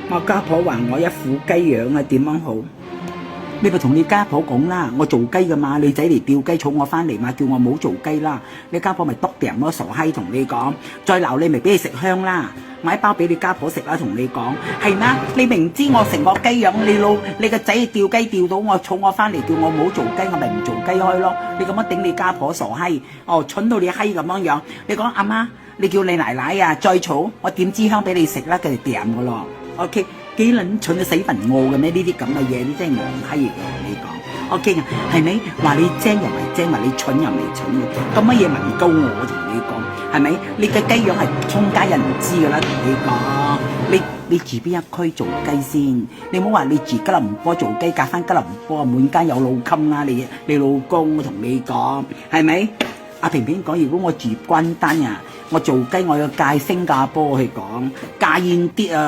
我家婆話我一副雞樣啊，點樣好？你咪同你家婆講啦，我做雞噶嘛，你仔嚟釣雞儲我翻嚟嘛，叫我唔好做雞啦。你家婆咪篤掟咯，傻閪同你講，再鬧你咪俾你食香啦，買包俾你家婆食啦，同你講係咩？你明知我成個雞樣，你個仔釣雞釣到我儲我翻嚟，叫我唔好做雞，我咪唔做雞開咯。你咁樣頂你家婆傻閪，哦蠢到你閪咁樣樣。你講阿媽，你叫你奶奶啊再儲，我點支香俾你食啦，佢就掟噶咯。OK。幾撚蠢到死笨我嘅咩？呢啲咁嘅嘢，你真係戇閪嚟嘅，你講 OK 啊？係咪話你精又唔係精，話你蠢又唔係蠢嘅？咁乜嘢問高我同你講係咪？你嘅雞樣係通街人知㗎啦，同你講你住邊一區做雞先？你唔好話你住吉林坡做雞，隔翻吉林坡滿街有老襟啦！你老公我同你講係咪？阿平平講，如果我住關丹啊，我做雞我要戒新加坡去講戒煙啲啊！